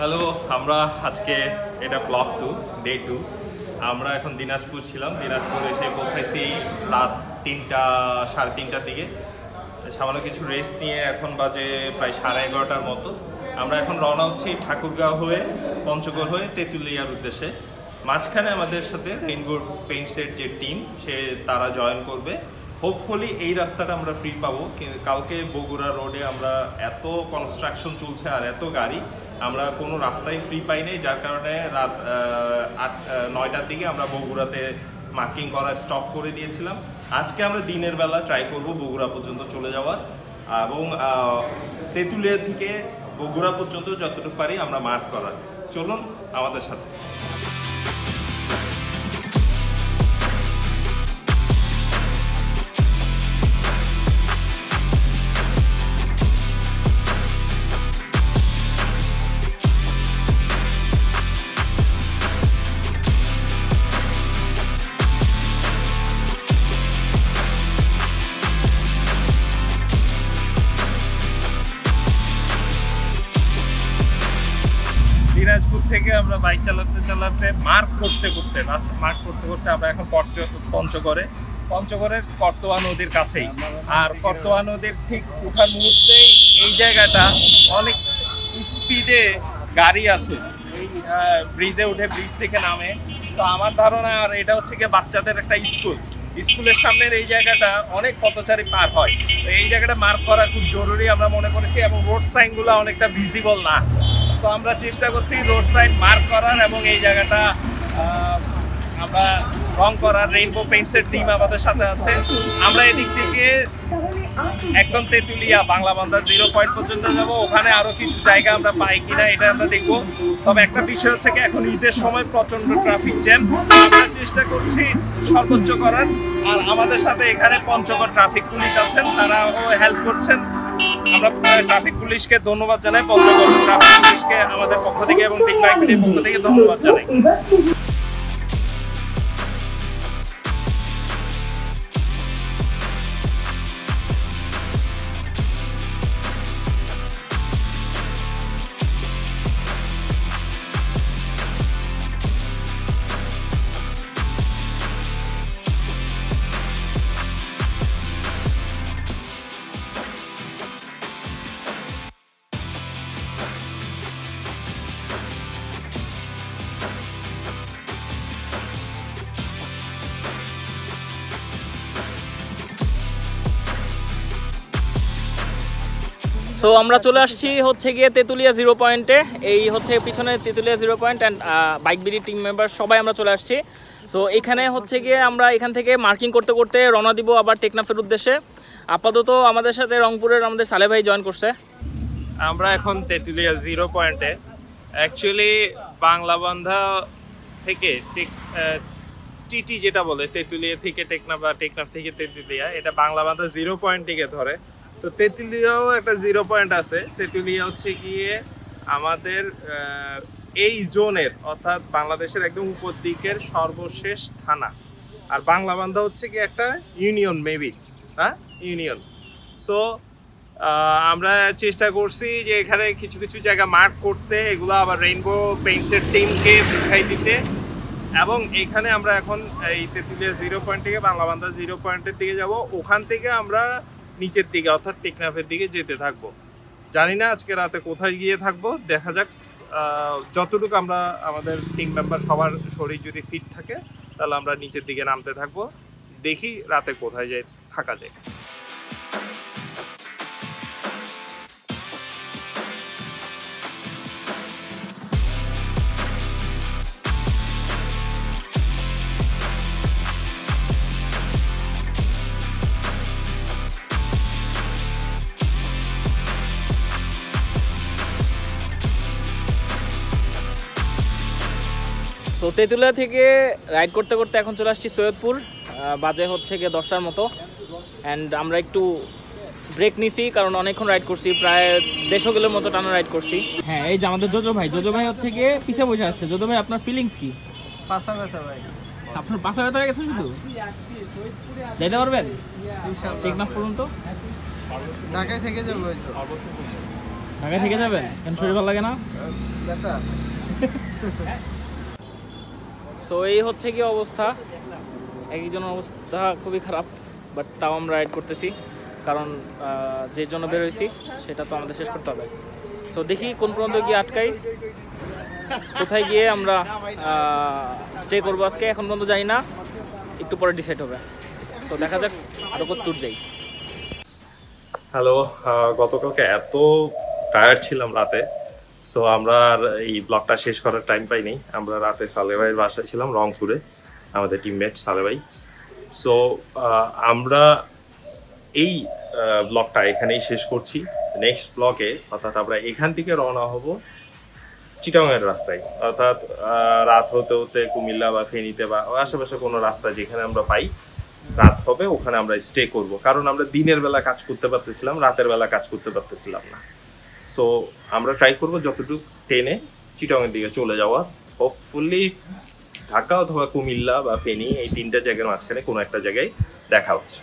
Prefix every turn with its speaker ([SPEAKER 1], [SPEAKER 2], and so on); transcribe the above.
[SPEAKER 1] Hello, আমরা আজকে এটা ব্লগ 2 ডে 2। আমরা এখন দিনাজপুর ছিলাম, দিনাজপুর এসে পৌঁছাইছি রাত 3টা সাড়ে 3টার দিকে। সামান্য কিছু রেস্ট নিয়ে এখন বাজে প্রায় 11:30টার মতো। আমরা এখন রওনা হচ্ছি ঠাকুরগাঁও হয়ে, পঞ্চগড় হয়ে তেঁতুলিয়ার উদ্দেশ্যে। মাঝখানে আমাদের সাথে রেইনবো পেইন্টসের যে টিম তারা জয়েন করবে। হোপফুলি এই রাস্তাটা আমরা ফ্রি পাবো, কিন্তু কালকে বগুড়া রোডে আমরা এত কনস্ট্রাকশন চলছে আর এত গাড়ি, আমরা কোনো রাস্তায় ফ্রি পাই নাই, যার কারণে রাত 9টার দিকে আমরা বগুড়াতে মার্কিং করা স্টপ করে দিয়েছিলাম। আজকে আমরা দিনের বেলা ট্রাই করব বগুড়া পর্যন্ত চলে যাওয়ার, এবং তেঁতুলিয়া থেকে বগুড়া পর্যন্ত যতটুকু পারি আমরা মার্ক করার। চলুন আমাদের সাথে। দিনাজপুর থেকে আমরা বাইক চালাতে চালাতে রাস্তা মার্ক করতে করতে আমরা এখন পঞ্চগড়ের করতোয়া নদীর কাছেই। আর করতোয়া নদীর ঠিক ওঠার মুহূর্তেই এই জায়গাটা অনেক স্পিডে গাড়ি আসে, এই ব্রিজে উঠে ব্রিজ থেকে নামে। তো আমার ধারণা, আর এটা হচ্ছে কি বাচ্চাদের একটা স্কুলের সামনের এই জায়গাটা অনেক পথচারী পার হয়। তো এই জায়গাটা মার্ক করা খুব জরুরি আমরা মনে করেছি, এবং রোড সাইনগুলো অনেকটা ভিজিবল না। তো আমরা চেষ্টা করছি রোড সাইড মার্ক করার এবং এই জায়গাটা আমরা রং করার। রেইনবো পেইন্টসের টিম আমাদের সাথে আছে। আমরা এদিক থেকে একদম তেঁতুলিয়া বাংলাবান্ধা 0 পয়েন্ট পর্যন্ত যাব। ওখানে আরো কিছু জায়গা আমরা পাই কিনা এটা আমরা দেখবো। তবে একটা বিষয় হচ্ছে কি, এখন ঈদের সময় প্রচন্ড ট্রাফিক জ্যাম, আমরা চেষ্টা করছি সর্বোচ্চ করার। আর আমাদের সাথে এখানে পঞ্চগড় ট্রাফিক পুলিশ আছেন, তারাও হেল্প করছেন। আমরা ট্রাফিক পুলিশকে ধন্যবাদ জানাই, পঞ্চগড় ট্রাফিক পুলিশকে আমাদের পক্ষ থেকে এবং টিক বাইক মিডিয়ার পক্ষ থেকে ধন্যবাদ জানাই।
[SPEAKER 2] সো আমরা চলে আসছি হচ্ছে গিয়ে তেঁতুলিয়া 0 পয়েন্টে। এই হচ্ছে পিছনে Tetulia 0 point and bike BD team member সবাই আমরা চলে আসছি। সো এখানে হচ্ছে গিয়ে আমরা এখান থেকে মার্কিং করতে করতে রওনা দিব আবার টেকনাফের উদ্দেশ্যে। আপাতত আমাদের সাথে রংপুরের আমাদের সালে ভাই জয়েন করছে।
[SPEAKER 1] আমরা এখন তেঁতুলিয়া 0 পয়েন্টে। অ্যাকচুয়ালি বাংলাবান্ধা থেকে টিটি যেটা বলে তেঁতুলিয়া থেকে টেকনাফ বা টেকনাফ থেকে তেঁতুলিয়া, এটা বাংলাবান্ধা 0 পয়েন্ট থেকে ধরে। তো তেঁতুলিয়াও একটা 0 পয়েন্ট আছে। তেঁতুলিয়া হচ্ছে গিয়ে আমাদের এই জোনের, অর্থাৎ বাংলাদেশের একদম উপর দিকের সর্বশেষ থানা। আর বাংলাবান্ধা হচ্ছে কি একটা ইউনিয়ন, মেবি ইউনিয়ন। সো আমরা চেষ্টা করছি যে এখানে কিছু কিছু জায়গা মার্ক করতে, এগুলো আবার রেইনবো পেইন্টসের টিমকে বুঝাই দিতে। এবং এখানে আমরা এখন এই তেঁতুলিয়া 0 পয়েন্ট থেকে বাংলাবান্ধা 0 পয়েন্টের দিকে যাব। ওখান থেকে আমরা নিচের দিকে অর্থাৎ টেকনাফের দিকে যেতে থাকবো। জানি না আজকে রাতে কোথায় গিয়ে থাকবো, দেখা যাক। যতটুকু আমরা আমাদের টিম মেম্বার সবার শরীর যদি ফিট থাকে, তাহলে আমরা নিচের দিকে নামতে থাকবো। দেখি রাতে কোথায় থাকা যায়।
[SPEAKER 2] সো তেঁতুলিয়া থেকে রাইড করতে করতে এখন চলে আসছি সৈয়দপুর। বাজে হচ্ছে গিয়ে 10টার মতো। অ্যান্ড আমরা একটু ব্রেক নিছি, কারণ অনেকক্ষণ রাইড করছি, প্রায় 150 কিলোর মতো টানা রাইড করছি। হ্যাঁ, এই যে আমাদের জোজো ভাই হচ্ছে গিয়ে পিছে বসে আসছে। জোজো ভাই, আপনার ফিলিংস কি?
[SPEAKER 3] পাছা ব্যথা ভাই।
[SPEAKER 2] আপনার পাশা ব্যথা হয়ে গেছে শুধু? যেতে পারবেন টেকনাফ পর্যন্ত?
[SPEAKER 3] ঢাকায় থেকে যাবো হয়তো।
[SPEAKER 2] ঢাকায় থেকে যাবেন? কেন শরীর ভালো লাগে না? সো এই হচ্ছে কি অবস্থা, একজনের অবস্থা খুবই খারাপ, বাট তাও আমরা রাইড করতেছি, কারণ যে জন্য বের হয়েছি সেটা তো আমাদের শেষ করতে হবে। সো দেখি কোন পর্যন্ত গিয়ে আটকাই, কোথায় গিয়ে আমরা স্টে করবো আজকে এখন পর্যন্ত জানি না, একটু পরে ডিসাইড হবে। সো দেখা যাক আরও কত দূর যাই।
[SPEAKER 1] হ্যালো, গতকালকে এত টায়ার্ড ছিলাম রাতে, সো আমরা আর এই ব্লগটা শেষ করার টাইম পাইনি। আমরা রাতে সালে ভাইয়ের বাসায় ছিলাম রংপুরে, আমাদের টিমমেট সালে ভাই। সো আমরা এই ব্লগটা এখানেই শেষ করছি। নেক্সট ব্লগে অর্থাৎ আমরা এখান থেকে রওনা হব চিটাগাংয়ের রাস্তায়, অর্থাৎ রাত হতে হতে কুমিল্লা বা ফেনীতে বা আশেপাশে কোনো রাস্তা যেখানে আমরা পাই রাত হবে, ওখানে আমরা স্টে করব, কারণ আমরা দিনের বেলা কাজ করতে পারতেছিলাম, রাতের বেলা কাজ করতে পারতেছিলাম না। সো আমরা ট্রাই করব যতটুকু ট্রেনে চিটাগাংয়ের দিকে চলে যাওয়ার। হোপফুলি ঢাকা অথবা কুমিল্লা বা ফেনী এই তিনটা জায়গার মাঝখানে কোনো একটা জায়গায় দেখা হচ্ছে।